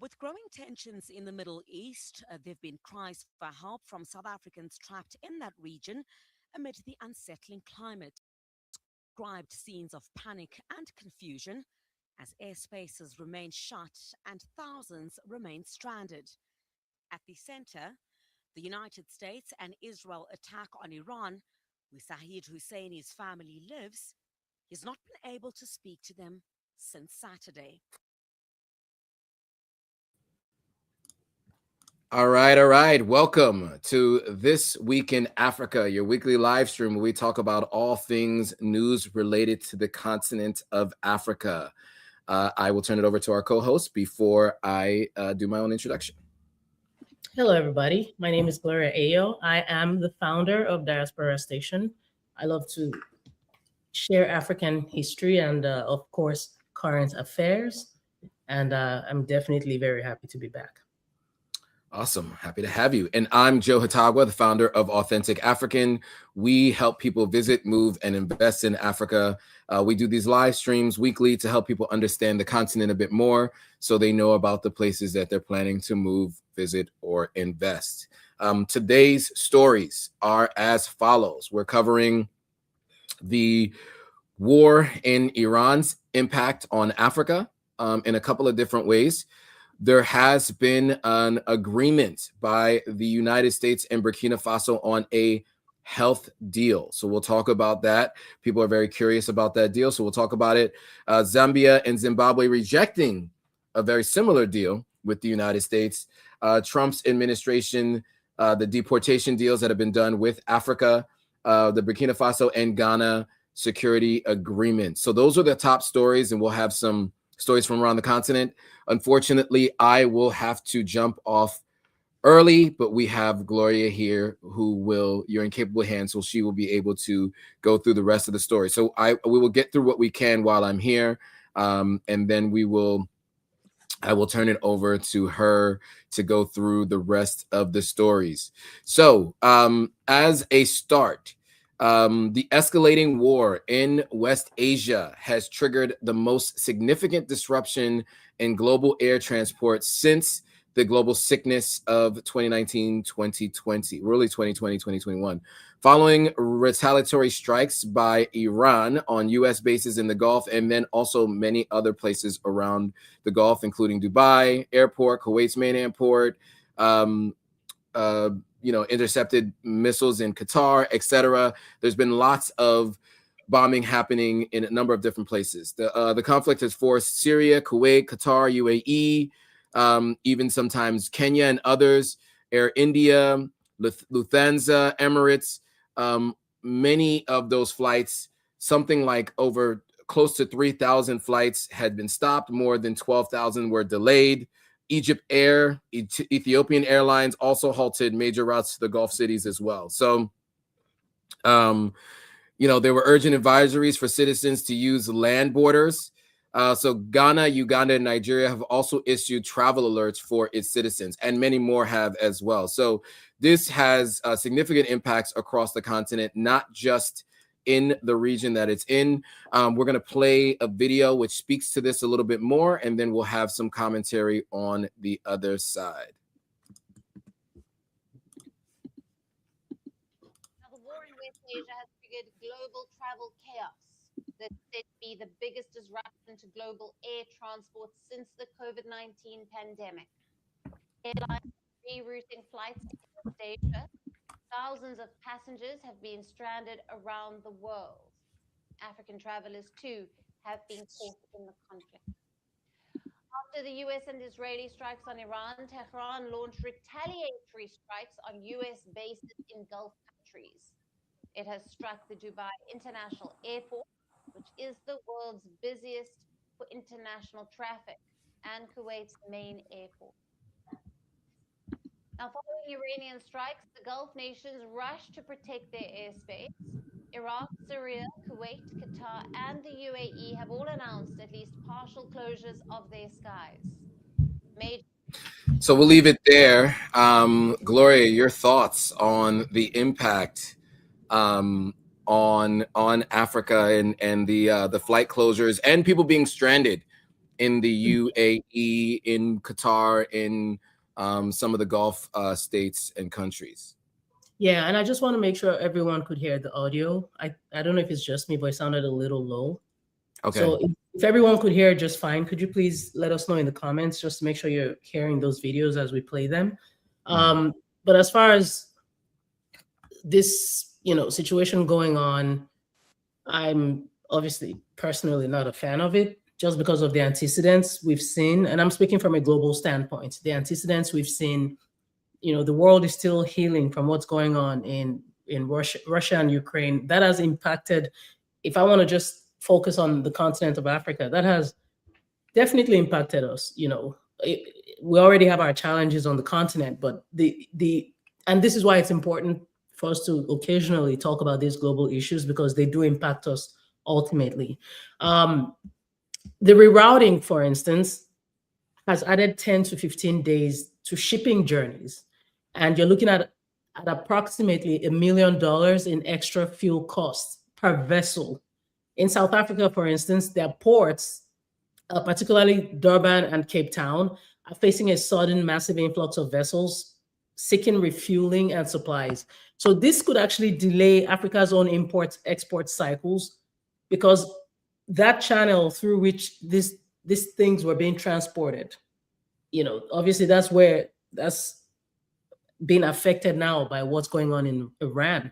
With growing tensions in the Middle East, there have been cries for help from South Africans trapped in that region amid the unsettling climate. Described scenes of panic and confusion as airspaces remain shut and thousands remain stranded. At the center, the United States and Israel attack on Iran, where Sahid Husseini's family lives. He's not been able to speak to them since Saturday. All right. Welcome to This Week in Africa, your weekly live stream where we talk about all things news related to the continent of Africa. I will turn it over to our co-host before I do my own introduction. Hello, everybody. My name is Gloria Ayo. I am the founder of Diaspora Station. I love to share African history and, of course, current affairs. And I'm definitely very happy to be back. Awesome. Happy to have you. And I'm Joe Hatagwa, the founder of Authentic African. We help people visit, move, and invest in Africa. We do these live streams weekly to help people understand the continent a bit more so they know about the places that they're planning to move, visit, or invest. Today's stories are as follows. We're covering the war in Iran's impact on Africa in a couple of different ways. There has been an agreement by the United States and Burkina Faso on a health deal. So we'll talk about that. People are very curious about that deal. So we'll talk about it. Zambia and Zimbabwe rejecting a very similar deal with the United States. Trump's administration, the deportation deals that have been done with Africa, the Burkina Faso and Ghana security agreement. So those are the top stories, and we'll have some stories from around the continent. Unfortunately, I will have to jump off early, but we have Gloria here you're in capable hands, so she will be able to go through the rest of the story. So we will get through what we can while I'm here, and then I will turn it over to her to go through the rest of the stories. So as a start, the escalating war in West Asia has triggered the most significant disruption in global air transport since the global sickness of 2019-2020, really 2020-2021. Following retaliatory strikes by Iran on U.S. bases in the Gulf and then also many other places around the Gulf, including Dubai Airport, Kuwait's main airport, intercepted missiles in Qatar, etc. There's been lots of bombing happening in a number of different places. The conflict has forced Syria, Kuwait, Qatar, UAE, even sometimes Kenya and others, Air India, Lufthansa, Emirates. Many of those flights, something like over close to 3,000 flights had been stopped. More than 12,000 were delayed. Egypt Air, Ethiopian Airlines also halted major routes to the Gulf cities as well. So, there were urgent advisories for citizens to use land borders. So Ghana, Uganda, and Nigeria have also issued travel alerts for its citizens, and many more have as well. So this has significant impacts across the continent, not just in the region that it's in. We're going to play a video which speaks to this a little bit more, and then we'll have some commentary on the other side. Now, the war in West Asia has triggered global travel chaos that said to be the biggest disruption to global air transport since the COVID-19 pandemic. Airlines rerouting flights to West Asia. Thousands of passengers have been stranded around the world. African travelers, too, have been caught in the conflict. After the US and Israeli strikes on Iran, Tehran launched retaliatory strikes on US bases in Gulf countries. It has struck the Dubai International Airport, which is the world's busiest for international traffic, and Kuwait's main airport. Now, following Iranian strikes, the Gulf nations rushed to protect their airspace. Iraq, Syria, Kuwait, Qatar, and the UAE have all announced at least partial closures of their skies. So we'll leave it there. Gloria, your thoughts on the impact on Africa and the flight closures and people being stranded in the UAE, in Qatar, in some of the Gulf states and countries. Yeah, and I just want to make sure everyone could hear the audio. I don't know if it's just me, but it sounded a little low. Okay. So if everyone could hear just fine, could you please let us know in the comments just to make sure you're hearing those videos as we play them? But as far as this, situation going on, I'm obviously personally not a fan of it just because of the antecedents we've seen. And I'm speaking from a global standpoint. The antecedents we've seen, the world is still healing from what's going on in Russia and Ukraine. That has impacted, if I want to just focus on the continent of Africa, that has definitely impacted us. We already have our challenges on the continent, but and this is why it's important for us to occasionally talk about these global issues, because they do impact us ultimately. The rerouting, for instance, has added 10 to 15 days to shipping journeys. And you're looking at approximately $1 million in extra fuel costs per vessel. In South Africa, for instance, their ports, particularly Durban and Cape Town, are facing a sudden massive influx of vessels seeking refueling and supplies. So this could actually delay Africa's own import-export cycles, because that channel through which these things were being transported, obviously that's being affected now by what's going on in Iran.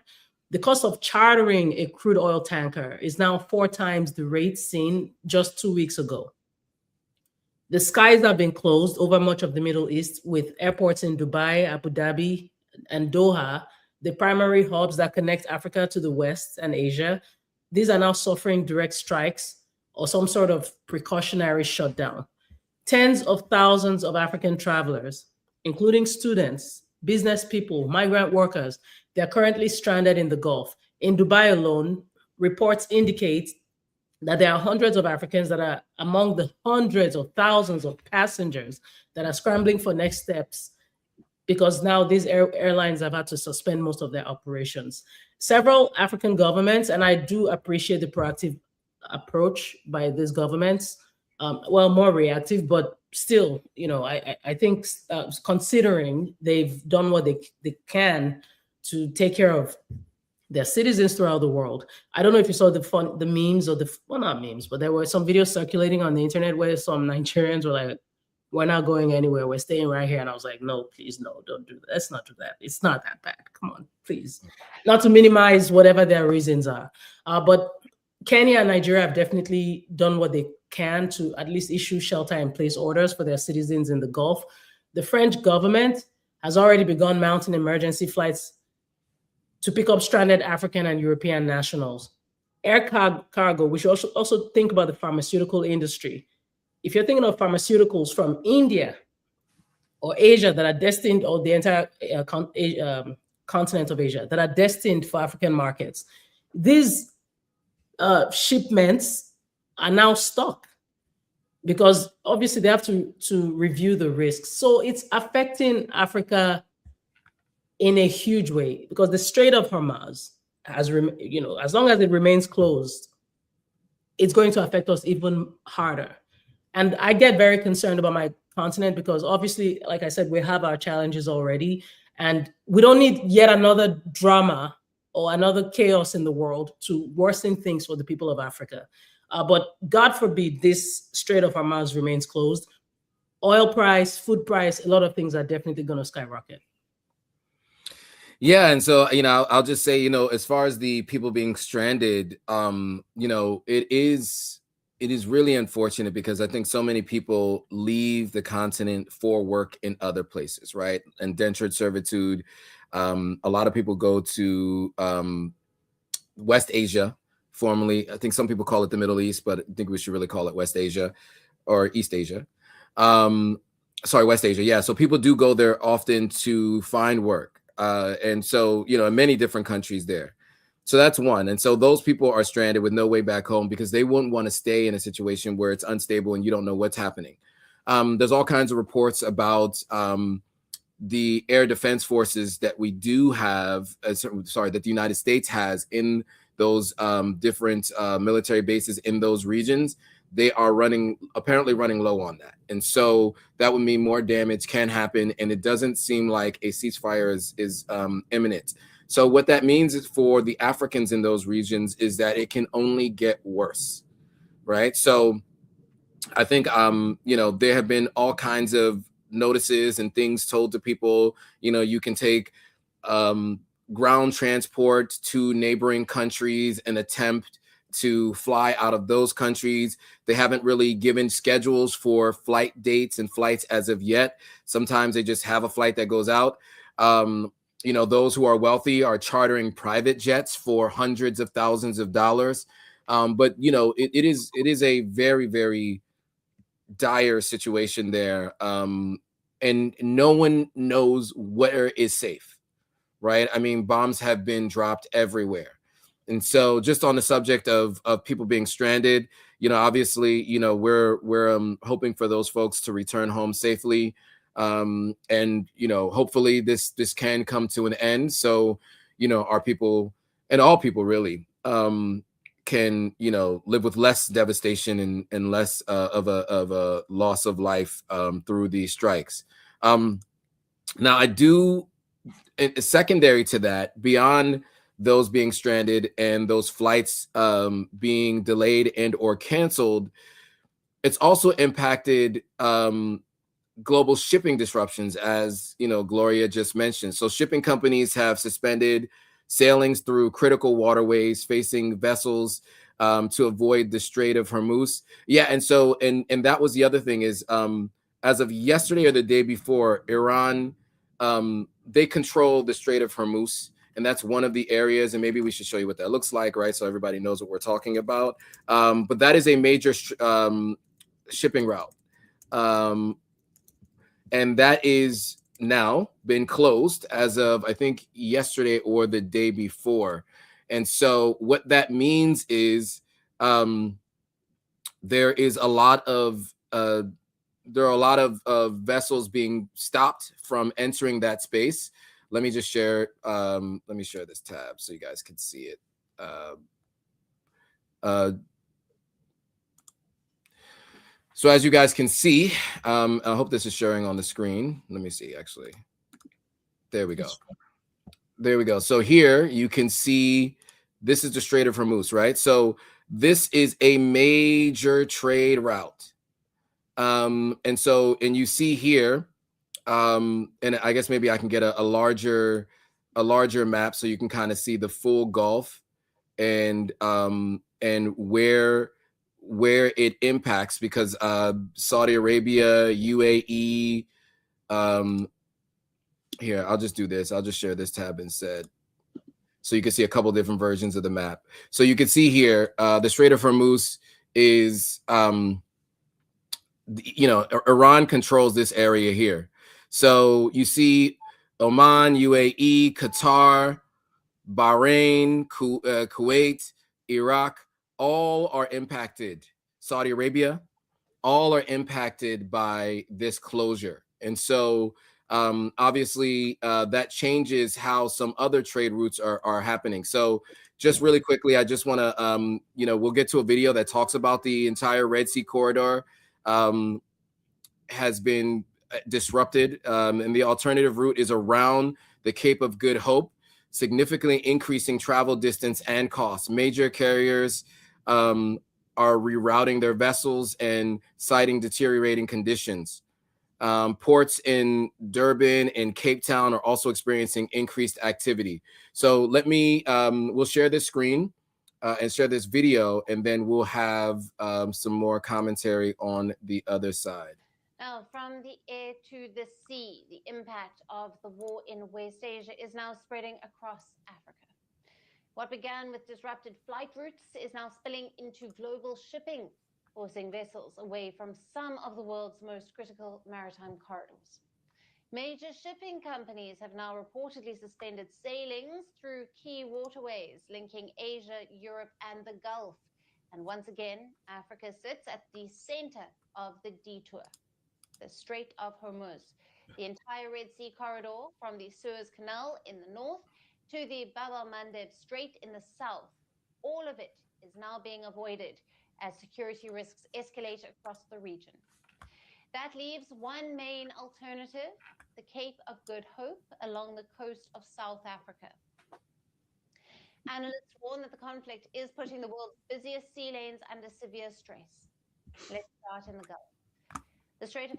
The cost of chartering a crude oil tanker is now 4 times the rate seen just 2 weeks ago. The skies have been closed over much of the Middle East, with airports in Dubai, Abu Dhabi, and Doha, the primary hubs that connect Africa to the West and Asia. These are now suffering direct strikes or some sort of precautionary shutdown. Tens of thousands of African travelers, including students, business people, migrant workers, they're currently stranded in the Gulf. In Dubai alone, reports indicate that there are hundreds of Africans that are among the hundreds of thousands of passengers that are scrambling for next steps, because now these airlines have had to suspend most of their operations. Several African governments, and I do appreciate the proactive approach by these governments, more reactive, but still, I think considering they've done what they can to take care of their citizens throughout the world. I don't know if you saw the memes or not memes, but there were some videos circulating on the internet where some Nigerians were like, "We're not going anywhere. We're staying right here." And I was like, "No, please, no, don't do that. Let's not do that. It's not that bad. Come on, please." Not to minimize whatever their reasons are. But Kenya and Nigeria have definitely done what they can to at least issue shelter-in-place orders for their citizens in the Gulf. The French government has already begun mounting emergency flights to pick up stranded African and European nationals. Air cargo, we should also think about the pharmaceutical industry. If you're thinking of pharmaceuticals from India or Asia that are destined, or the entire continent of Asia that are destined for African markets, these shipments are now stuck because obviously they have to review the risks. So it's affecting Africa in a huge way, because the Strait of Hormuz has, as long as it remains closed, it's going to affect us even harder. And I get very concerned about my continent because obviously, like I said, we have our challenges already, and we don't need yet another drama or another chaos in the world to worsen things for the people of Africa. But God forbid this Strait of Hormuz remains closed. Oil price, food price, a lot of things are definitely going to skyrocket. Yeah, and so I'll just say, as far as the people being stranded, it is really unfortunate, because I think so many people leave the continent for work in other places, right? Indentured servitude. A lot of people go to West Asia, formerly. I think some people call it the Middle East, but I think we should really call it West Asia or East Asia. West Asia. Yeah, so people do go there often to find work. And so, in many different countries there. So that's one. And so those people are stranded with no way back home, because they wouldn't want to stay in a situation where it's unstable and you don't know what's happening. There's all kinds of reports about the air defense forces that we do have, that the United States has in those different military bases in those regions, they are apparently running low on that. And so that would mean more damage can happen. And it doesn't seem like a ceasefire is imminent. So what that means is for the Africans in those regions is that it can only get worse, right? So I think, there have been all kinds of notices and things told to people. You can take ground transport to neighboring countries and attempt to fly out of those countries. They haven't really given schedules for flight dates and flights as of yet. Sometimes they just have a flight that goes out. Those who are wealthy are chartering private jets for hundreds of thousands of dollars. But it is a very, very dire situation there. And no one knows where is safe, right? I mean, bombs have been dropped everywhere. And so just on the subject of people being stranded, obviously, we're hoping for those folks to return home safely. And hopefully this can come to an end. So, our people and all people really can live with less devastation and less of a loss of life through these strikes. Now I do, secondary to that, beyond those being stranded and those flights being delayed and or canceled, it's also impacted global shipping disruptions, as Gloria just mentioned. So shipping companies have suspended sailings through critical waterways, facing vessels to avoid the Strait of Hormuz. Yeah, and so and that was the other thing is, as of yesterday or the day before, Iran, they control the Strait of Hormuz, and that's one of the areas. And maybe we should show you what that looks like, right? So everybody knows what we're talking about. But that is a major shipping route. And that is now been closed as of, I think, yesterday or the day before. And so what that means is there is a lot of vessels being stopped from entering that space. Let me just share. Let me share this tab so you guys can see it. So as you guys can see, I hope this is showing on the screen. Let me see, actually. There we go. There we go. So here you can see, this is the Strait of Hormuz, right? So this is a major trade route. And you see here, and I guess maybe I can get a larger map so you can kind of see the full Gulf and where it impacts, because Saudi Arabia, UAE, here, I'll just do this. I'll just share this tab instead, so you can see a couple different versions of the map. So you can see here, the Strait of Hormuz is, Iran controls this area here. So you see Oman, UAE, Qatar, Bahrain, Kuwait, Iraq, all are impacted. Saudi Arabia, all are impacted by this closure. And so obviously that changes how some other trade routes are happening. So just really quickly, I just want to, we'll get to a video that talks about the entire Red Sea corridor has been disrupted. And the alternative route is around the Cape of Good Hope, significantly increasing travel distance and costs. Major carriers are rerouting their vessels and citing deteriorating conditions. Ports in Durban and Cape Town are also experiencing increased activity. So let me, we'll share this screen and share this video, and then we'll have some more commentary on the other side. Now, from the air to the sea, the impact of the war in West Asia is now spreading across Africa. What began with disrupted flight routes is now spilling into global shipping, forcing vessels away from some of the world's most critical maritime corridors. Major shipping companies have now reportedly suspended sailings through key waterways linking Asia, Europe, and the Gulf. And once again, Africa sits at the center of the detour. The Strait of Hormuz, the entire Red Sea corridor from the Suez Canal in the north to the Bab el-Mandeb Strait in the south, all of it is now being avoided as security risks escalate across the region. That leaves one main alternative, the Cape of Good Hope along the coast of South Africa. Analysts warn that the conflict is putting the world's busiest sea lanes under severe stress. Let's start in the Gulf. The Strait of...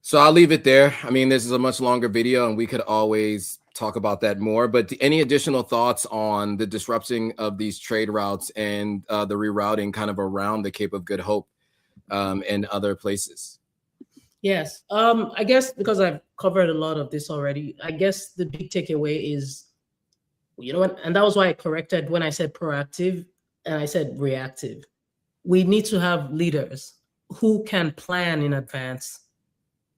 So I'll leave it there. I mean, this is a much longer video and we could always talk about that more, but any additional thoughts on the disrupting of these trade routes and the rerouting kind of around the Cape of Good Hope and other places? Yes. I guess because I've covered a lot of this already, I guess the big takeaway is, you know what, and that was why I corrected when I said proactive and I said reactive. We need to have leaders who can plan in advance.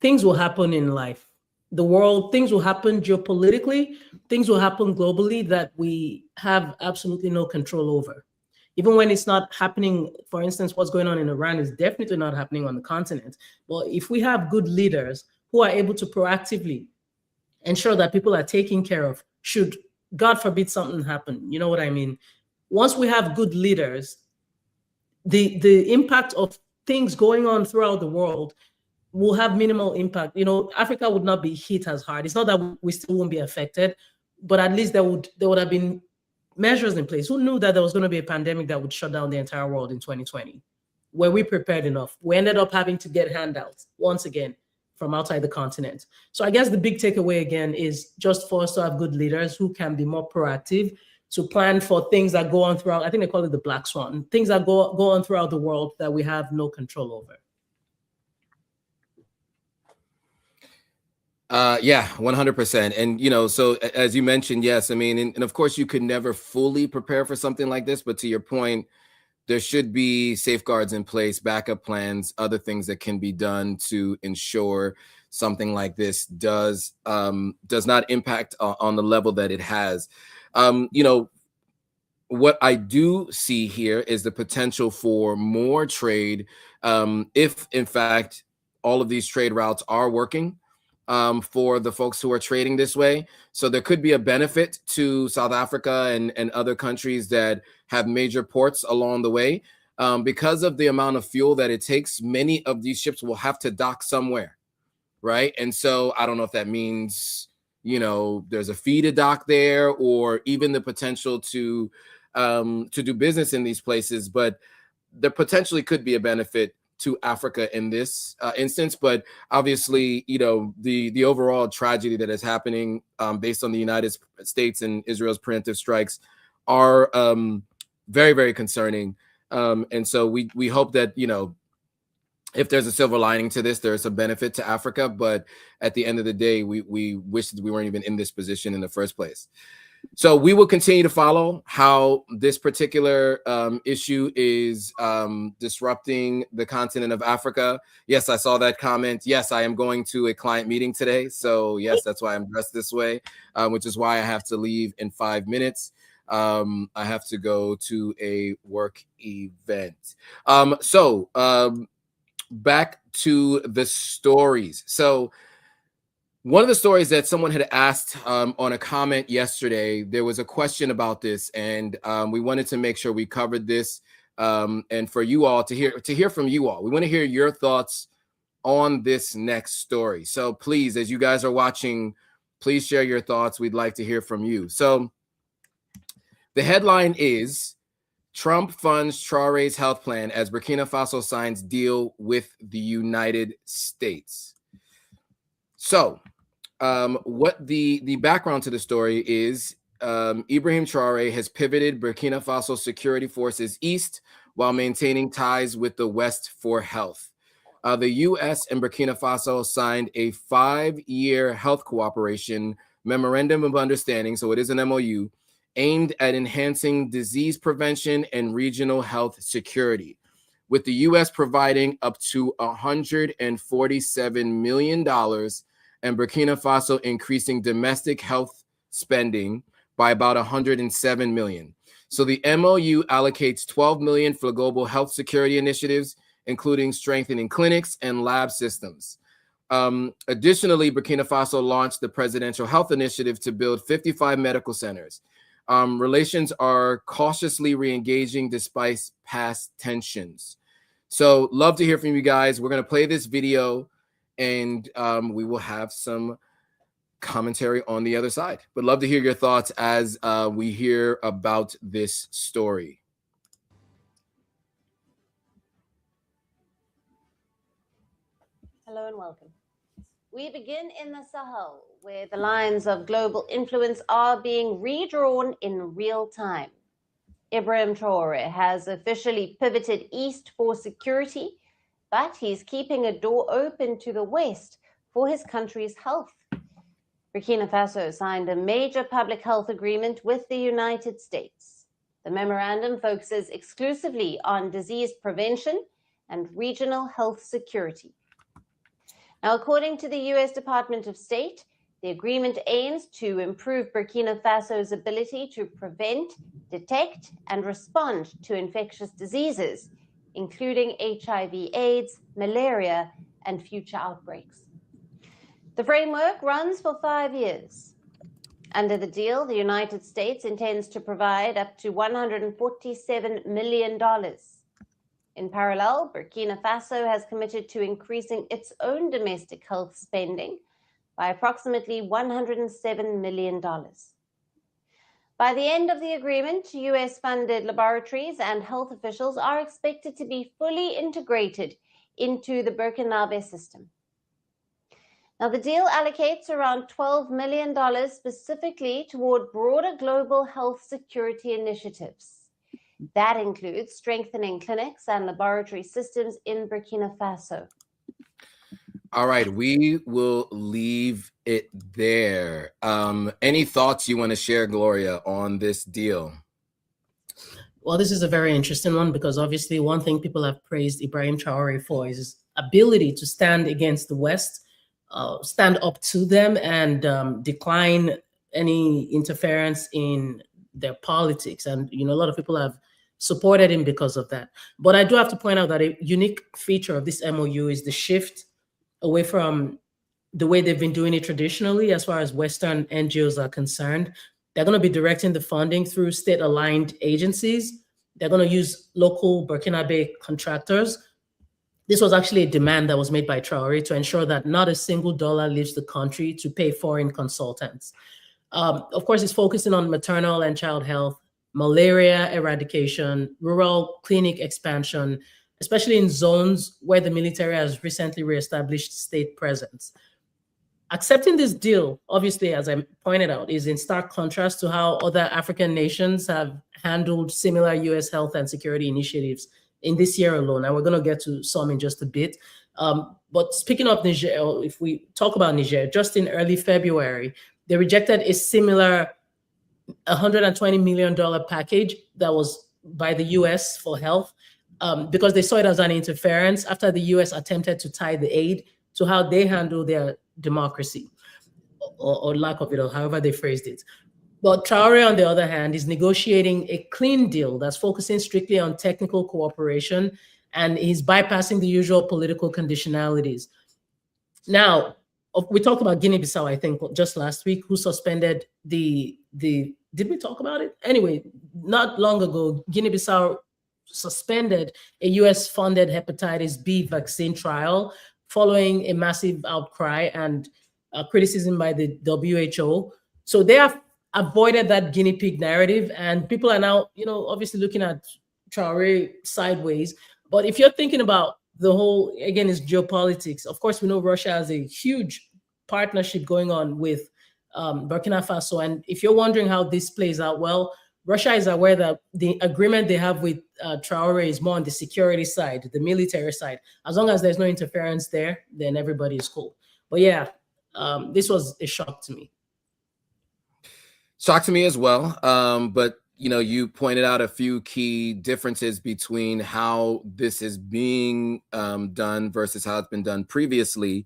Things will happen in life. The world, things will happen geopolitically, things will happen globally that we have absolutely no control over. Even when it's not happening, for instance, what's going on in Iran is definitely not happening on the continent. But if we have good leaders who are able to proactively ensure that people are taken care of, should, God forbid, something happen, you know what I mean? Once we have good leaders, the impact of things going on throughout the world will have minimal impact. You know, Africa would not be hit as hard. It's not that we still won't be affected, but at least there would have been measures in place. Who knew that there was going to be a pandemic that would shut down the entire world in 2020? Were we prepared enough? We ended up having to get handouts once again from outside the continent. So I guess the big takeaway again is just for us to have good leaders who can be more proactive to plan for things that go on throughout, I think they call it the black swan, things that go on throughout the world that we have no control over. Yeah, 100%. And, you know, so as you mentioned, yes, I mean, and of course you could never fully prepare for something like this, but to your point, there should be safeguards in place, backup plans, other things that can be done to ensure something like this does not impact on the level that it has. You know, what I do see here is the potential for more trade if, in fact, all of these trade routes are working for the folks who are trading this way. So there could be a benefit to South Africa and other countries that have major ports along the way. Because of the amount of fuel that it takes, many of these ships will have to dock somewhere, right? And so I don't know if that means, you know, there's a fee to dock there or even the potential to do business in these places, but there potentially could be a benefit to Africa in this instance. But obviously, you know, the overall tragedy that is happening based on the United States and Israel's preemptive strikes are very, very concerning. And so we hope that, you know, if there's a silver lining to this, there's a benefit to Africa. But at the end of the day, we wish that we weren't even in this position in the first place. So we will continue to follow how this particular issue is disrupting the continent of Africa. Yes, I saw that comment. Yes, I am going to a client meeting today. So yes, that's why I'm dressed this way, which is why I have to leave in 5 minutes. I have to go to a work event. Back to the stories. So one of the stories that someone had asked on a comment yesterday, there was a question about this, and we wanted to make sure we covered this, and for you all to hear from you all. We want to hear your thoughts on this next story. So please, as you guys are watching, please share your thoughts. We'd like to hear from you. So the headline is, Trump funds Traoré's health plan as Burkina Faso signs deal with the United States. So what the background to the story is, Ibrahim Traoré has pivoted Burkina Faso security forces east while maintaining ties with the West for health. The U.S. and Burkina Faso signed a 5-year health cooperation memorandum of understanding, so it is an MOU, aimed at enhancing disease prevention and regional health security, with the U.S. providing up to $147 million and Burkina Faso increasing domestic health spending by about $107 million. So the MOU allocates $12 million for global health security initiatives, including strengthening clinics and lab systems. Additionally, Burkina Faso launched the Presidential Health Initiative to build 55 medical centers. relations are cautiously re-engaging despite past tensions. So love to hear from you guys. We're going to play this video, and we will have some commentary on the other side. But love to hear your thoughts as we hear about this story. Hello and welcome. We begin in the Sahel, where the lines of global influence are being redrawn in real time. Ibrahim Traoré has officially pivoted east for security, but he's keeping a door open to the west for his country's health. Burkina Faso signed a major public health agreement with the United States. The memorandum focuses exclusively on disease prevention and regional health security. Now, according to the US Department of State, the agreement aims to improve Burkina Faso's ability to prevent, detect, and respond to infectious diseases, including HIV/AIDS, malaria, and future outbreaks. The framework runs for 5 years. Under the deal, the United States intends to provide up to $147 million. In parallel, Burkina Faso has committed to increasing its own domestic health spending by approximately $107 million. By the end of the agreement, US-funded laboratories and health officials are expected to be fully integrated into the Burkinabe system. Now, the deal allocates around $12 million specifically toward broader global health security initiatives. That includes strengthening clinics and laboratory systems in Burkina Faso. All right, we will leave it there. Any thoughts you want to share, Gloria, on this deal? Well, this is a very interesting one because obviously one thing people have praised Ibrahim Traoré for is his ability to stand against the West, stand up to them, and decline any interference in their politics. And, you know, a lot of people have supported him because of that. But I do have to point out that a unique feature of this MOU is the shift away from the way they've been doing it traditionally as far as Western NGOs are concerned. They're going to be directing the funding through state-aligned agencies. They're going to use local Burkinabe contractors. This was actually a demand that was made by Traoré to ensure that not a single dollar leaves the country to pay foreign consultants. Of course, it's focusing on maternal and child health, malaria eradication, rural clinic expansion, especially in zones where the military has recently reestablished state presence. Accepting this deal, obviously, as I pointed out, is in stark contrast to how other African nations have handled similar US health and security initiatives in this year alone. And we're going to get to some in just a bit. But speaking of Niger, if we talk about Niger, just in early February, they rejected a similar $120 million package that was by the US for health because they saw it as an interference after the US attempted to tie the aid to how they handle their democracy or lack of it, or however they phrased it. But Traoré, on the other hand, is negotiating a clean deal that's focusing strictly on technical cooperation, and he's bypassing the usual political conditionalities. Now, we talked about Guinea-Bissau, I think, just last week, who suspended did we talk about it? Anyway, not long ago, Guinea-Bissau suspended a US-funded hepatitis B vaccine trial following a massive outcry and criticism by the WHO. So they have avoided that guinea pig narrative, and people are now, you know, obviously looking at Traoré sideways. But if you're thinking about the whole, again, it's geopolitics. Of course, we know Russia has a huge partnership going on with Burkina Faso. And if you're wondering how this plays out, well, Russia is aware that the agreement they have with Traoré is more on the security side, the military side. As long as there's no interference there, then everybody is cool. But yeah, this was a shock to me. Shock to me as well. But you know, you pointed out a few key differences between how this is being done versus how it's been done previously.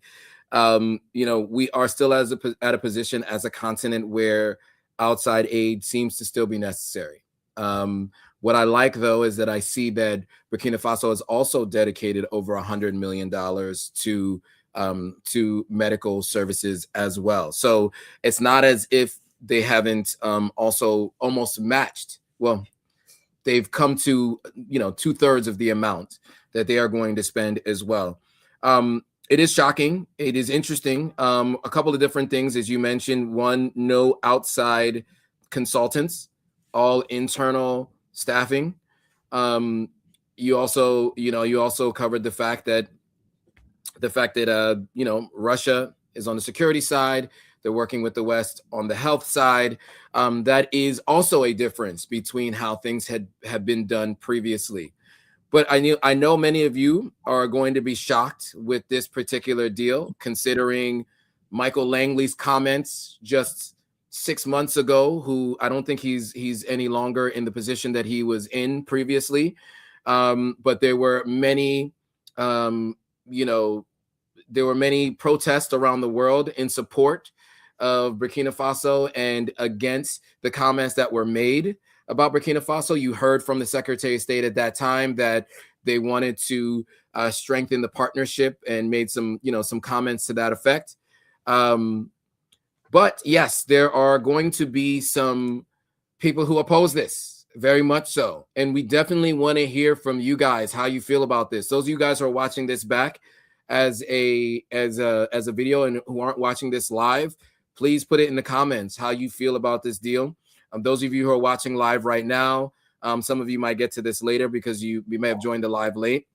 You know, we are still at a position as a continent where outside aid seems to still be necessary. What I like, though, is that I see that Burkina Faso has also dedicated over $100 million to medical services as well. So it's not as if they haven't also almost matched. Well, they've come to 2/3 of the amount that they are going to spend as well. It is shocking. It is interesting. A couple of different things, as you mentioned. One, no outside consultants, all internal staffing. You also covered the fact that Russia is on the security side. They're working with the West on the health side. That is also a difference between how things have been done previously. But I know many of you are going to be shocked with this particular deal, considering Michael Langley's comments just 6 months ago, who I don't think he's any longer in the position that he was in previously. But there were many, there were many protests around the world in support of Burkina Faso and against the comments that were made about Burkina Faso. You heard from the Secretary of State at that time that they wanted to strengthen the partnership and made some comments to that effect. But yes, there are going to be some people who oppose this, very much so. And we definitely want to hear from you guys how you feel about this. Those of you guys who are watching this back as a video and who aren't watching this live, please put it in the comments how you feel about this deal. Those of you who are watching live right now, some of you might get to this later because we may have joined the live late.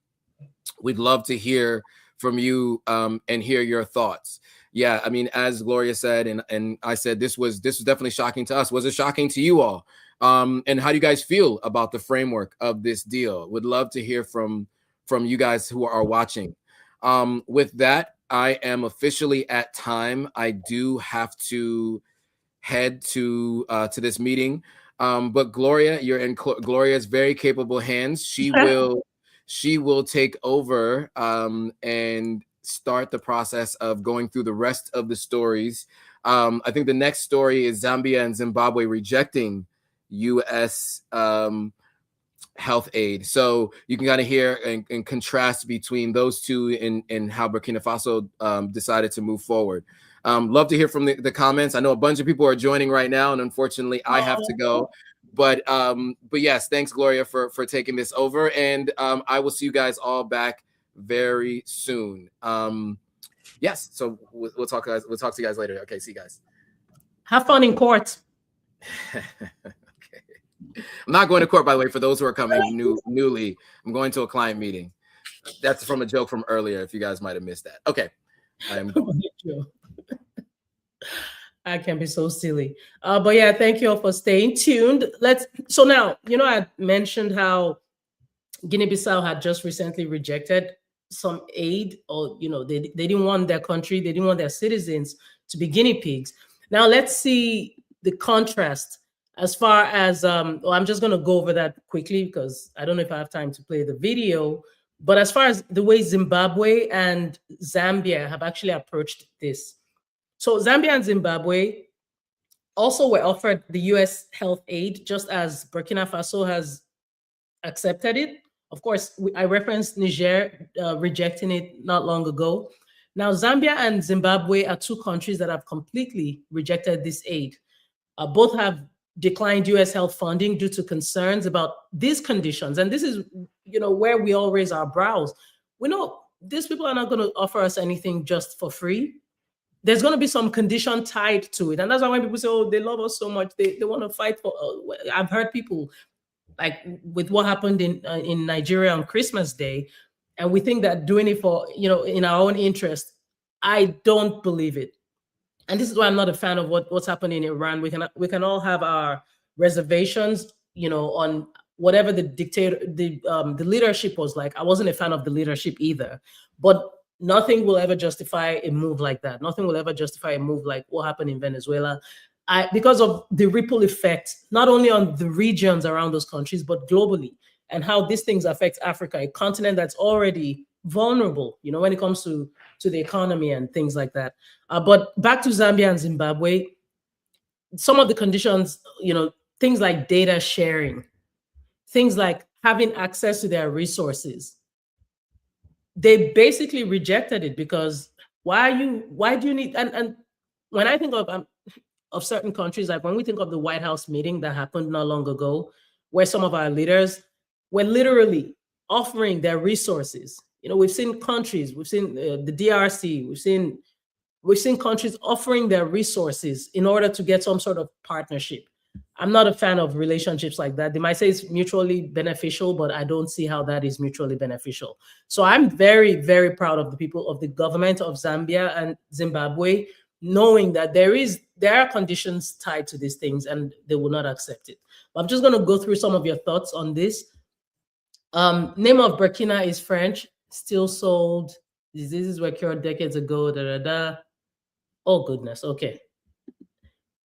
We'd love to hear from you and hear your thoughts. Yeah, I mean, as Gloria said, and I said, this was definitely shocking to us. Was it shocking to you all? And how do you guys feel about the framework of this deal? Would love to hear from you guys who are watching. With that, I am officially at time. I do have to head to this meeting. But Gloria, you're in Gloria's very capable hands. She will take over and start the process of going through the rest of the stories. I think the next story is Zambia and Zimbabwe rejecting U.S. health aid. So you can kind of hear and contrast between those two and how Burkina Faso decided to move forward. Love to hear from the comments. I know a bunch of people are joining right now, and unfortunately I have to go. But yes, thanks Gloria for taking this over, and I will see you guys all back very soon. Yes, so we'll talk to you guys later. Okay, see you guys. Have fun in court. Okay. I'm not going to court, by the way, for those who are coming newly. I'm going to a client meeting. That's from a joke from earlier, if you guys might have missed that. Okay, I am going. I can be so silly. But yeah, thank you all for staying tuned. So now, I mentioned how Guinea-Bissau had just recently rejected some aid, or they didn't want their country, they didn't want their citizens to be guinea pigs. Now let's see the contrast as far as I'm just going to go over that quickly because I don't know if I have time to play the video. But as far as the way Zimbabwe and Zambia have actually approached this, so Zambia and Zimbabwe also were offered the U.S. health aid, just as Burkina Faso has accepted it. Of course, I referenced Niger rejecting it not long ago. Now, Zambia and Zimbabwe are two countries that have completely rejected this aid. Both have declined U.S. health funding due to concerns about these conditions. And this is, where we all raise our brows. We know these people are not going to offer us anything just for free. There's going to be some condition tied to it. And that's why when people say, oh, they love us so much, they want to fight for, I've heard people, like with what happened in Nigeria on Christmas Day, and we think that doing it for, in our own interest. I don't believe it. And this is why I'm not a fan of what's happening in Iran. We can all have our reservations, on whatever the leadership was like. I wasn't a fan of the leadership either, but nothing will ever justify a move like that. Nothing will ever justify a move like what happened in Venezuela. Because of the ripple effect, not only on the regions around those countries, but globally, and how these things affect Africa, a continent that's already vulnerable, when it comes to the economy and things like that. But back to Zambia and Zimbabwe, some of the conditions, things like data sharing, things like having access to their resources, they basically rejected it because why do you need, and when I think of, of certain countries, like when we think of the White House meeting that happened not long ago, where some of our leaders were literally offering their resources. We've seen countries, we've seen the DRC, we've seen countries offering their resources in order to get some sort of partnership. I'm not a fan of relationships like that. They might say it's mutually beneficial, but I don't see how that is mutually beneficial. So I'm very, very proud of the people of the government of Zambia and Zimbabwe, knowing that there are conditions tied to these things and they will not accept it. But I'm just going to go through some of your thoughts on this. Name of Burkina is French, still sold. Diseases were cured decades ago. Oh, goodness. Okay.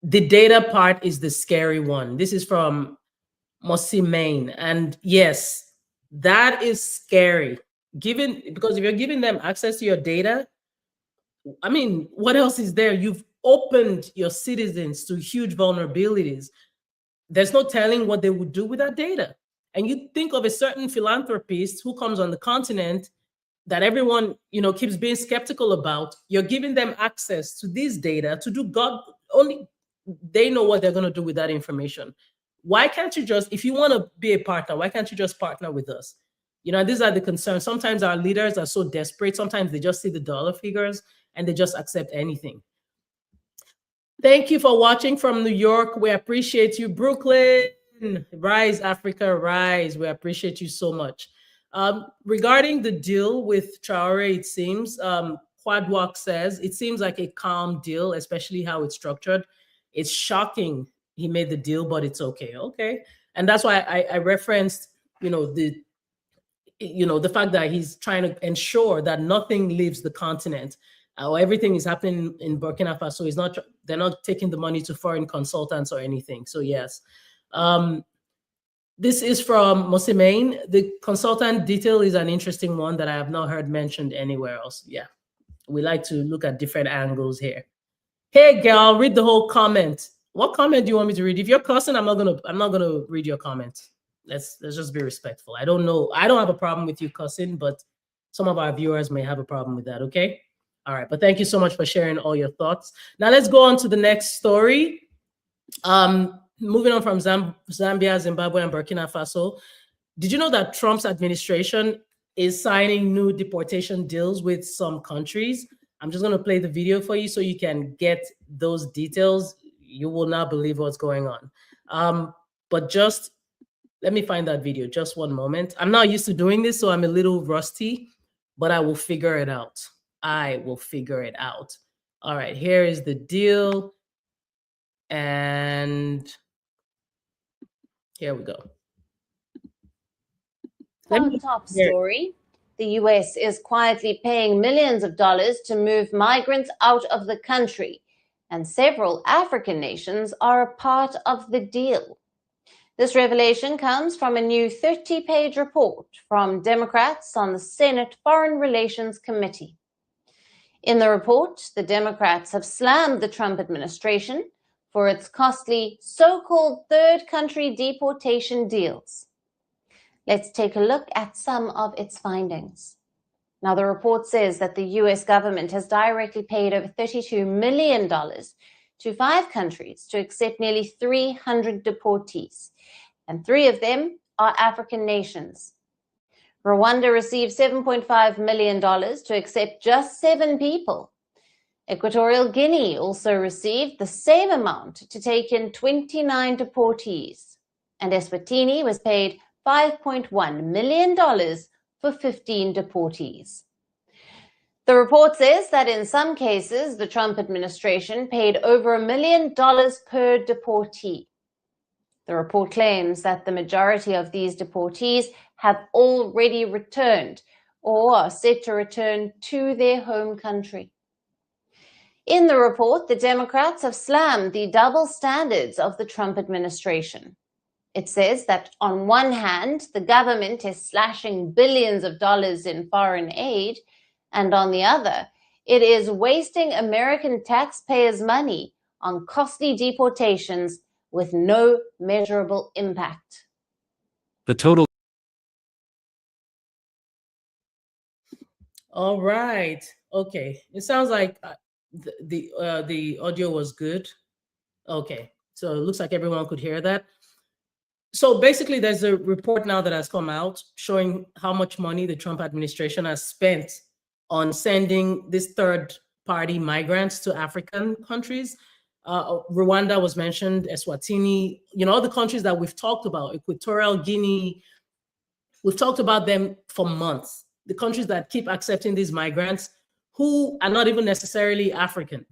The data part is the scary one. This is from Mosimane. And yes, that is scary. Because if you're giving them access to your data, I mean, what else is there? You've opened your citizens to huge vulnerabilities. There's no telling what they would do with that data. And you think of a certain philanthropist who comes on the continent that everyone, keeps being skeptical about. You're giving them access to this data to do God only. They know what they're going to do with that information. Why can't you just, if you want to be a partner, why can't you just partner with us? These are the concerns. Sometimes our leaders are so desperate. Sometimes they just see the dollar figures and they just accept anything. Thank you for watching from New York. We appreciate you. Brooklyn, rise, Africa, rise. We appreciate you so much. Regarding the deal with Traoré, it seems, Quadwalk says, it seems like a calm deal, especially how it's structured. It's shocking he made the deal, but it's okay. Okay. And that's why I referenced, the fact that he's trying to ensure that nothing leaves the continent. Everything is happening in Burkina Faso. They're not taking the money to foreign consultants or anything. So yes. This is from Mosimane. The consultant detail is an interesting one that I have not heard mentioned anywhere else. Yeah. We like to look at different angles here. Hey girl, read the whole comment. What comment do you want me to read? If you're cussing, I'm not gonna read your comment. Let's just be respectful. I don't know. I don't have a problem with you cussing, but some of our viewers may have a problem with that. Okay. All right. But thank you so much for sharing all your thoughts. Now let's go on to the next story. Moving on from Zambia, Zimbabwe, and Burkina Faso. Did you know that Trump's administration is signing new deportation deals with some countries? I'm just going to play the video for you so you can get those details. You will not believe what's going on. But just let me find that video. Just one moment. I'm not used to doing this, so I'm a little rusty, but I will figure it out. I will figure it out. All right, here is the deal. And here we go. Our top story. The US is quietly paying millions of dollars to move migrants out of the country, and several African nations are a part of the deal. This revelation comes from a new 30-page report from Democrats on the Senate Foreign Relations Committee. In the report, the Democrats have slammed the Trump administration for its costly so-called third country deportation deals. Let's take a look at some of its findings. Now, the report says that the US government has directly paid over $32 million to 5 countries to accept nearly 300 deportees, and 3 of them are African nations. Rwanda received $7.5 million to accept just 7 people. Equatorial Guinea also received the same amount to take in 29 deportees, and Eswatini was paid $5.1 million for 15 deportees. The report says that in some cases, the Trump administration paid over $1 million per deportee. The report claims that the majority of these deportees have already returned or are set to return to their home country. In the report, the Democrats have slammed the double standards of the Trump administration. It says that on one hand, the government is slashing billions of dollars in foreign aid, and on the other, it is wasting American taxpayers' money on costly deportations with no measurable impact. The total. All right. Okay. It sounds like the audio was good. Okay, so it looks like everyone could hear that. So basically, there's a report now that has come out showing how much money the Trump administration has spent on sending these third-party migrants to African countries. Rwanda was mentioned, Eswatini, all the countries that we've talked about, Equatorial Guinea, we've talked about them for months. The countries that keep accepting these migrants who are not even necessarily African.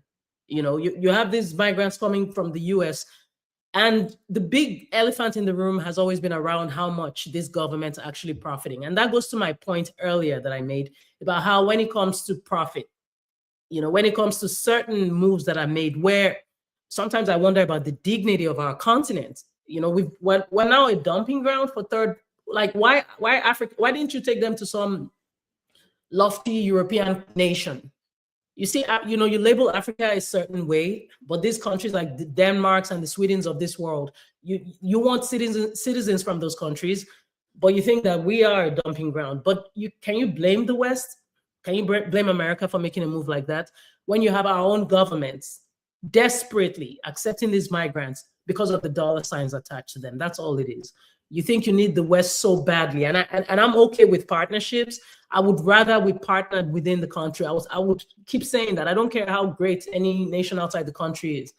You have these migrants coming from the US, and the big elephant in the room has always been around how much this government's actually profiting. And that goes to my point earlier that I made about how when it comes to profit, when it comes to certain moves that are made, where sometimes I wonder about the dignity of our continent. We're now a dumping ground for why Africa? Why didn't you take them to some lofty European nation? You see, you label Africa a certain way, but these countries like the Denmarks and the Swedens of this world, you want citizens from those countries, but you think that we are a dumping ground. But can you blame the West? Can you blame America for making a move like that when you have our own governments desperately accepting these migrants because of the dollar signs attached to them? That's all it is. You think you need the West so badly, and I'm okay with partnerships. I would rather we partnered within the country. I would keep saying that. I don't care how great any nation outside the country is.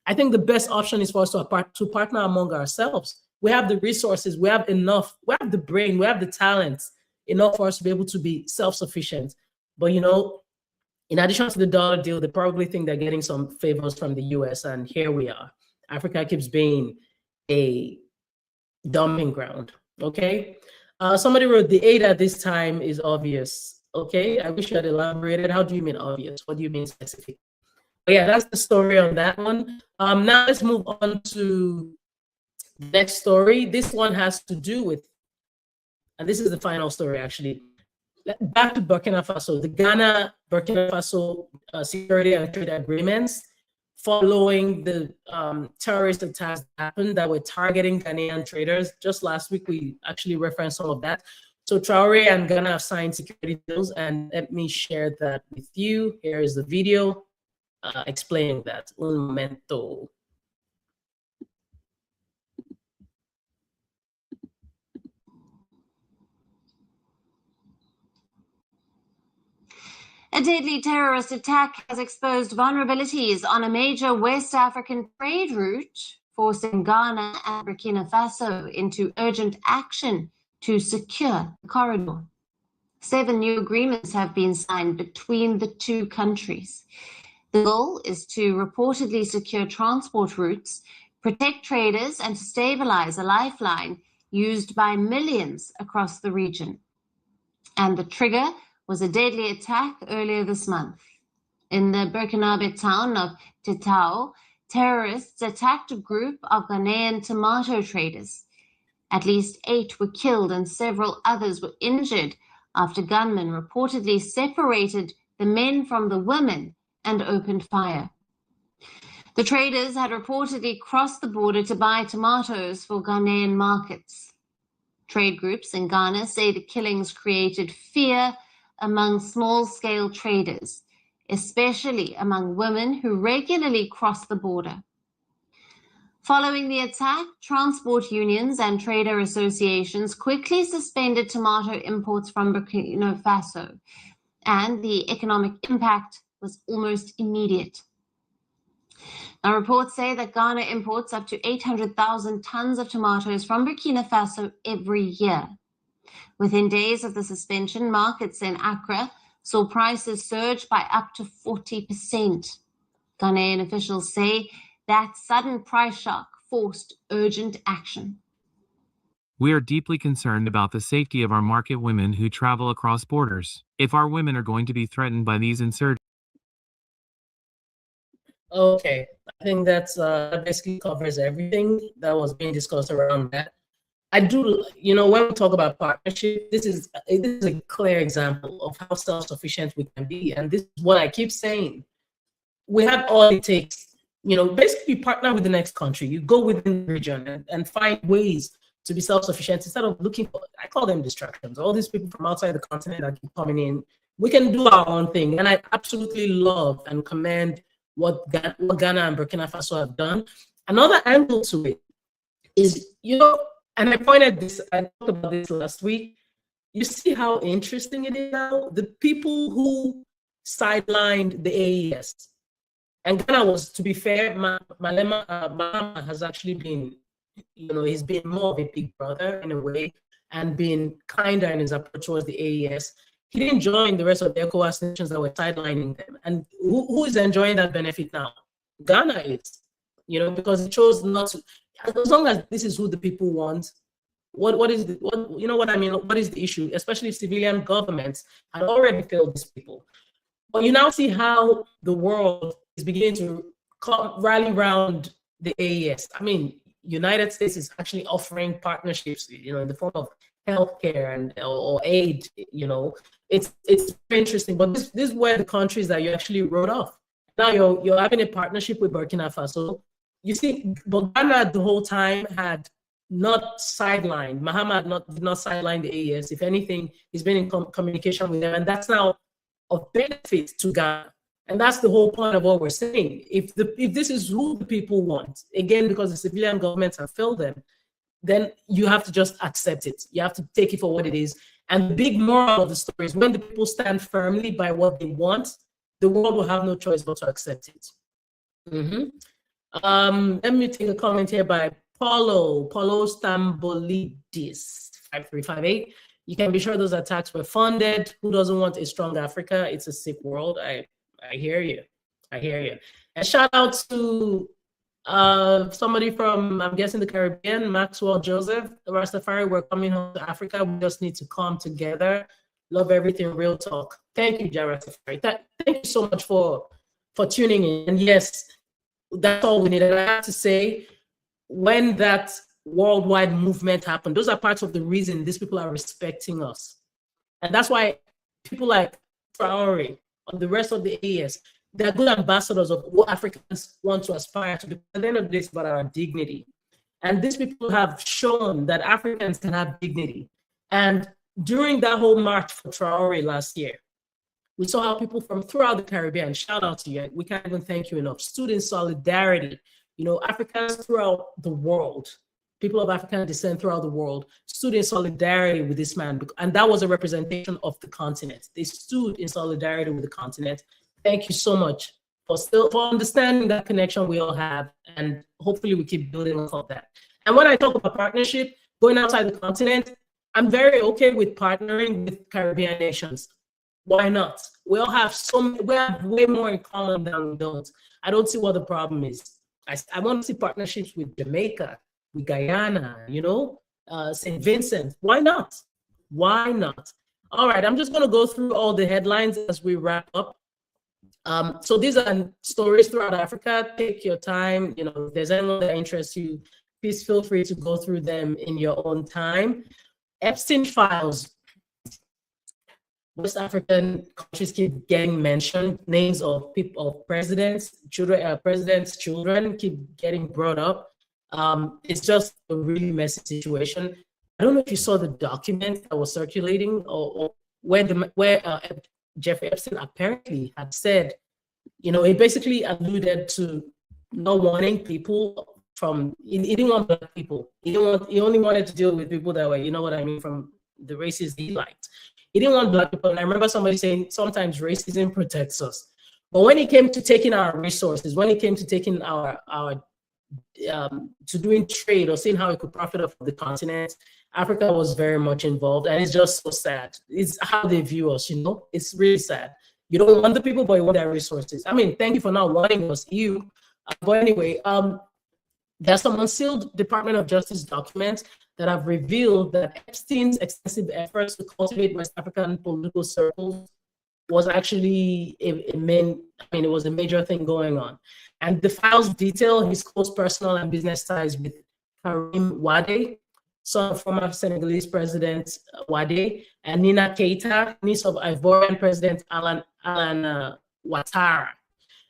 I think the best option is for us to partner among ourselves. We have the resources, we have enough, we have the brain, we have the talent enough for us to be able to be self-sufficient. But in addition to the dollar deal, they probably think they're getting some favors from the US, and here we are. Africa keeps being a dumping ground. Okay. Somebody wrote the aid at this time is obvious. Okay. I wish you had elaborated. How do you mean obvious? What do you mean specific? But yeah, that's the story on that one. Now let's move on to the next story. This one has to do with, and this is the final story actually. Back to Burkina Faso, the Ghana-Burkina Faso security and trade agreements following the terrorist attacks that happened that were targeting Ghanaian traders. Just last week, we actually referenced some of that. So Traoré and Ghana have signed security deals, and let me share that with you. Here is the video explaining that. Un momento. A deadly terrorist attack has exposed vulnerabilities on a major West African trade route, forcing Ghana and Burkina Faso into urgent action to secure the corridor. 7 new agreements have been signed between the two countries. The goal is to reportedly secure transport routes, protect traders, and to stabilize a lifeline used by millions across the region. And the trigger was a deadly attack earlier this month. In the Burkinabe town of Tetao, terrorists attacked a group of Ghanaian tomato traders. At least 8 were killed and several others were injured after gunmen reportedly separated the men from the women and opened fire. The traders had reportedly crossed the border to buy tomatoes for Ghanaian markets. Trade groups in Ghana say the killings created fear among small-scale traders, especially among women who regularly cross the border. Following the attack, transport unions and trader associations quickly suspended tomato imports from Burkina Faso, and the economic impact was almost immediate. Now, reports say that Ghana imports up to 800,000 tons of tomatoes from Burkina Faso every year. Within days of the suspension, markets in Accra saw prices surge by up to 40%. Ghanaian officials say that sudden price shock forced urgent action. We are deeply concerned about the safety of our market women who travel across borders. If our women are going to be threatened by these insurgents. Okay, I think that basically covers everything that was being discussed around that. I do, when we talk about partnership, this is a clear example of how self-sufficient we can be. And this is what I keep saying. We have all it takes, basically partner with the next country. You go within the region and find ways to be self-sufficient instead of looking for, I call them distractions. All these people from outside the continent that keep coming in, we can do our own thing. And I absolutely love and commend what Ghana and Burkina Faso have done. Another angle to it is, and I talked about this last week. You see how interesting it is now? The people who sidelined the AES. And Ghana was, to be fair, Mahama has actually been, he's been more of a big brother in a way and been kinder in his approach towards the AES. He didn't join the rest of the ECOWAS nations that were sidelining them. And who is enjoying that benefit now? Ghana is, because it chose not to. As long as this is who the people want, what is the issue? Especially civilian governments had already failed these people. But you now see how the world is beginning to rally around the AES. I mean, United States is actually offering partnerships, in the form of healthcare or aid. It's very interesting. But this were the countries that you actually wrote off. Now you're having a partnership with Burkina Faso. You see, but Ghana the whole time had not sidelined. Mahama did not sideline the AES. If anything, he's been in communication with them, and that's now of benefit to Ghana. And that's the whole point of what we're saying. If this is who the people want, again, because the civilian governments have failed them, then you have to just accept it. You have to take it for what it is. And the big moral of the story is when the people stand firmly by what they want, the world will have no choice but to accept it. Let me take a comment here by Paulo Stambolidis, 5358. You can be sure those attacks were funded. Who doesn't want a strong Africa? It's a sick world. I hear you. And shout out to somebody from, I'm guessing, the Caribbean, Maxwell Joseph. The Rastafari, we're coming home to Africa. We just need to come together. Love everything, real talk. Thank you, Rastafari. Thank you so much for tuning in. And yes, that's all we need. And I have to say, when that worldwide movement happened, those are parts of the reason these people are respecting us. And that's why people like Traoré or the rest of the AES, they're good ambassadors of what Africans want to aspire to. Because at the end of the day, it's about our dignity. And these people have shown that Africans can have dignity. And during that whole march for Traoré last year, we saw how people from throughout the Caribbean, shout out to you, we can't even thank you enough, stood in solidarity. Africans throughout the world, people of African descent throughout the world, stood in solidarity with this man. And that was a representation of the continent. They stood in solidarity with the continent. Thank you so much for understanding that connection we all have. And hopefully we keep building on that. And when I talk about partnership, going outside the continent, I'm very okay with partnering with Caribbean nations. Why not? We have way more in common than we don't. I don't see what the problem is. I want to see partnerships with Jamaica, with Guyana, St. Vincent. Why not? Why not? All right, I'm just going to go through all the headlines as we wrap up. So these are stories throughout Africa. Take your time. If there's anyone that interests you, please feel free to go through them in your own time. Epstein files. West African countries keep getting mentioned. Names of people, of presidents' children keep getting brought up. It's just a really messy situation. I don't know if you saw the document that was circulating, or where Jeffrey Epstein apparently had said, he basically alluded to not wanting people from. He didn't want black people. He only wanted to deal with people that were, from the races he liked. He didn't want black people. And I remember somebody saying sometimes racism protects us. But when it came to taking our resources, when it came to taking our to doing trade or seeing how it could profit off the continent, Africa was very much involved. And it's just so sad. It's how they view us, It's really sad. You don't want the people, but you want their resources. Thank you for not wanting us, you. But anyway, there's some unsealed Department of Justice documents that have revealed that Epstein's extensive efforts to cultivate West African political circles was actually it was a major thing going on. And the files detail his close personal and business ties with Karim Wade, son of former Senegalese President Wade, and Nina Keita, niece of Ivorian President Alan Ouattara.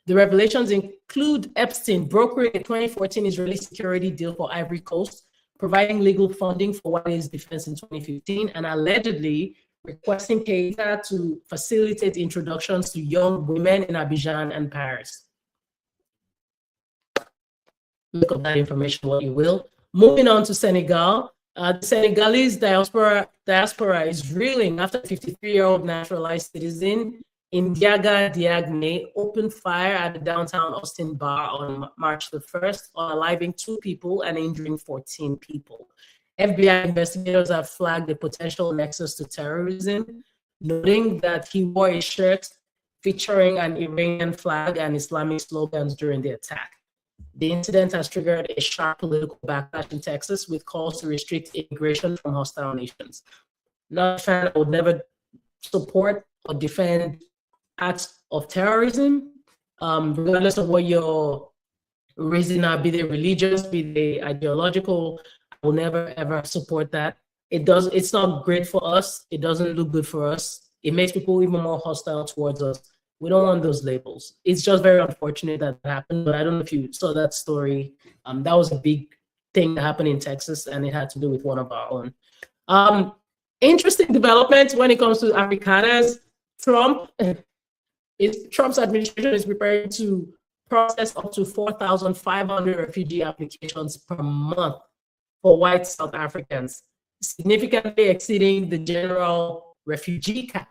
The revelations include Epstein brokering a 2014 Israeli security deal for Ivory Coast, providing legal funding for Wade's defense in 2015, and allegedly requesting Keita to facilitate introductions to young women in Abidjan and Paris. Look up that information what you will. Moving on to Senegal. The Senegalese diaspora is reeling after a 53-year-old naturalized citizen in Diaga Diagne opened fire at the downtown Austin bar on March the 1st, unaliving 2 people and injuring 14 people. FBI investigators have flagged a potential nexus to terrorism, noting that he wore a shirt featuring an Iranian flag and Islamic slogans during the attack. The incident has triggered a sharp political backlash in Texas with calls to restrict immigration from hostile nations. Not a fan, I would never support or defend acts of terrorism, regardless of what your reason are, be they religious, be they ideological. I will never ever support that. It's not great for us. It doesn't look good for us. It makes people even more hostile towards us. We don't want those labels. It's just very unfortunate that happened, but I don't know if you saw that story. That was a big thing that happened in Texas, and it had to do with one of our own. Interesting developments when it comes to Afrikaners. Trump's administration is preparing to process up to 4,500 refugee applications per month for white South Africans, significantly exceeding the general refugee cap.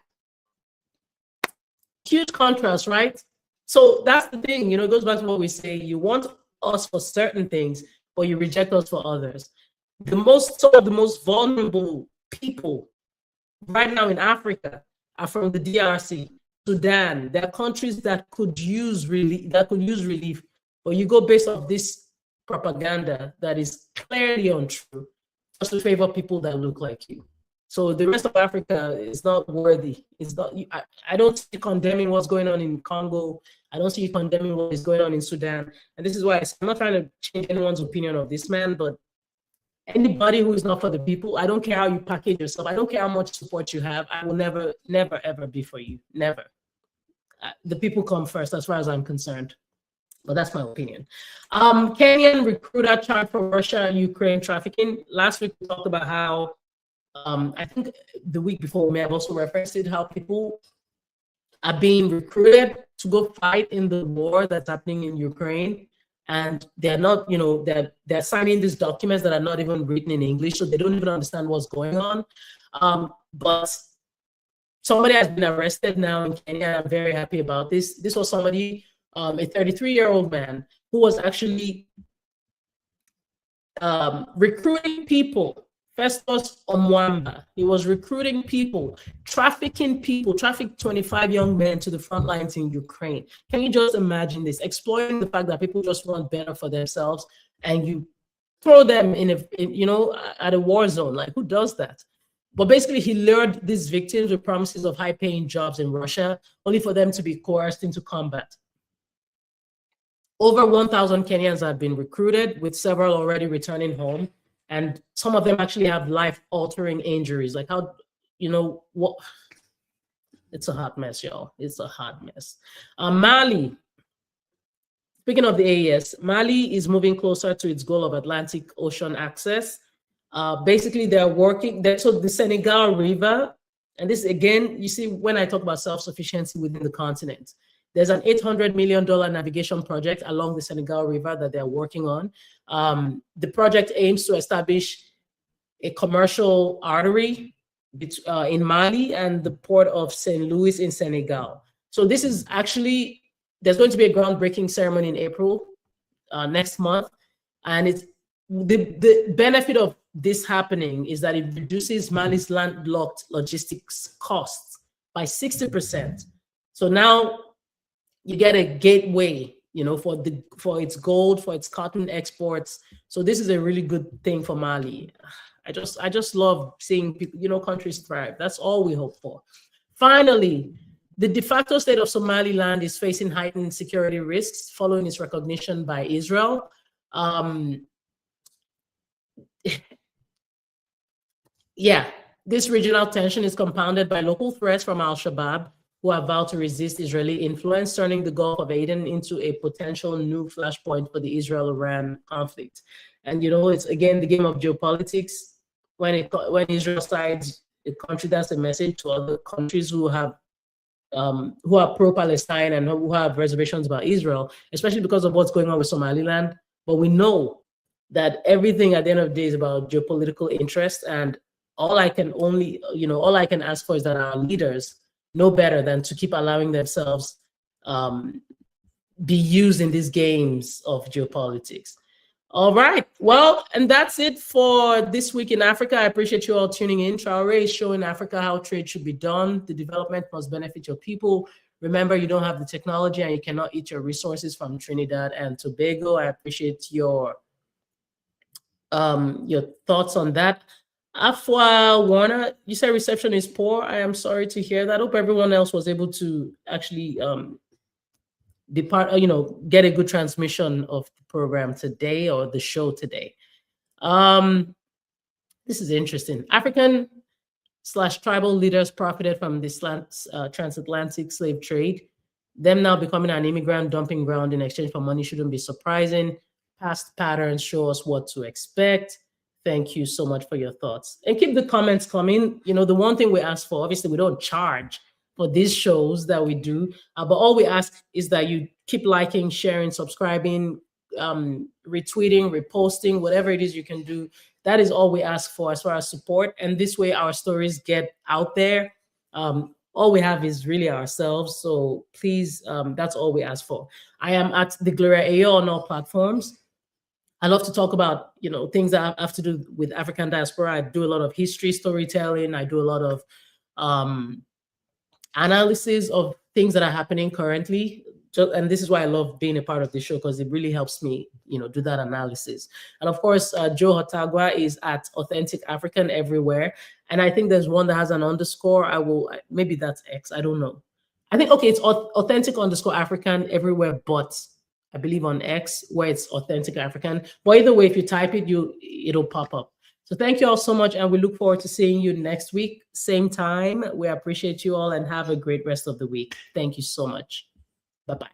Huge contrast, right? So that's the thing, it goes back to what we say. You want us for certain things, but you reject us for others. Some of the most vulnerable people right now in Africa are from the DRC, Sudan. There are countries that could use relief, but you go based off this propaganda that is clearly untrue, just to favor people that look like you. So the rest of Africa is not worthy. It's not. I don't see condemning what's going on in Congo. I don't see condemning what is going on in Sudan. And this is why I'm not trying to change anyone's opinion of this man, but anybody who is not for the people, I don't care how you package yourself. I don't care how much support you have. I will never, never, ever be for you. Never. The people come first, as far as I'm concerned. But that's my opinion. Kenyan recruiter charged for Russia and Ukraine trafficking. Last week we talked about how I think the week before we may have also referenced it, how people are being recruited to go fight in the war that's happening in Ukraine. And they're not, they're signing these documents that are not even written in English, so they don't even understand what's going on. But somebody has been arrested now in Kenya. I'm very happy about this. This was somebody, a 33-year-old man, who was actually recruiting people. Festus Omwamba. He was recruiting people, trafficked 25 young men to the front lines in Ukraine. Can you just imagine this? Exploiting the fact that people just want better for themselves, and you throw them at a war zone. Like, who does that? But basically, he lured these victims with promises of high-paying jobs in Russia, only for them to be coerced into combat. Over 1,000 Kenyans have been recruited, with several already returning home. And some of them actually have life-altering injuries. Like, how, what? It's a hot mess, y'all. It's a hot mess. Mali. Speaking of the AES, Mali is moving closer to its goal of Atlantic Ocean access. Basically, they're working. So the Senegal River, and this again, you see, when I talk about self-sufficiency within the continent, there's an $800 million navigation project along the Senegal River that they're working on. The project aims to establish a commercial artery in Mali and the port of St. Louis in Senegal. So this is actually, there's going to be a groundbreaking ceremony in April next month. And it's the benefit of this happening is that it reduces Mali's landlocked logistics costs by 60%. So now you get a gateway, for its gold, for its cotton exports. So this is a really good thing for Mali. I just love seeing people, countries thrive. That's all we hope for. Finally, the de facto state of Somaliland is facing heightened security risks following its recognition by Israel. This regional tension is compounded by local threats from Al-Shabaab, who have vowed to resist Israeli influence, turning the Gulf of Aden into a potential new flashpoint for the Israel-Iran conflict. And it's again the game of geopolitics. When Israel sides a country, that's a message to other countries who are pro-Palestine and who have reservations about Israel, especially because of what's going on with Somaliland. but we know that everything at the end of the day is about geopolitical interest. And all I can ask for is that our leaders know better than to keep allowing themselves be used in these games of geopolitics. All right. Well, and that's it for This Week in Africa. I appreciate you all tuning in. Traoré is showing Africa how trade should be done. The development must benefit your people. Remember, you don't have the technology and you cannot eat your resources from Trinidad and Tobago. I appreciate your thoughts on that. Afua Warner, you said reception is poor. I am sorry to hear that. I hope everyone else was able to actually get a good transmission of the program today or the show today. This is interesting. African/tribal leaders profited from this transatlantic slave trade. Them now becoming an immigrant dumping ground in exchange for money shouldn't be surprising. Past patterns show us what to expect. Thank you so much for your thoughts. And keep the comments coming. The one thing we ask for, obviously we don't charge for these shows that we do, but all we ask is that you keep liking, sharing, subscribing, retweeting, reposting, whatever it is you can do. That is all we ask for as far as support. And this way our stories get out there. All we have is really ourselves. So please, that's all we ask for. I am at the Gloria Ayo on all platforms. I love to talk about, things that have to do with African diaspora. I do a lot of history storytelling. I do a lot of analysis of things that are happening currently. And this is why I love being a part of the show, because it really helps me, do that analysis. And of course, Joe Hotagwa is at Authentic African everywhere. And I think there's one that has an underscore. Maybe that's X. I don't know. I think, okay, it's Authentic_African everywhere, but I believe on X where it's Authentic African. But either way, if you type it, it'll pop up. So thank you all so much. And we look forward to seeing you next week, same time. We appreciate you all and have a great rest of the week. Thank you so much. Bye-bye.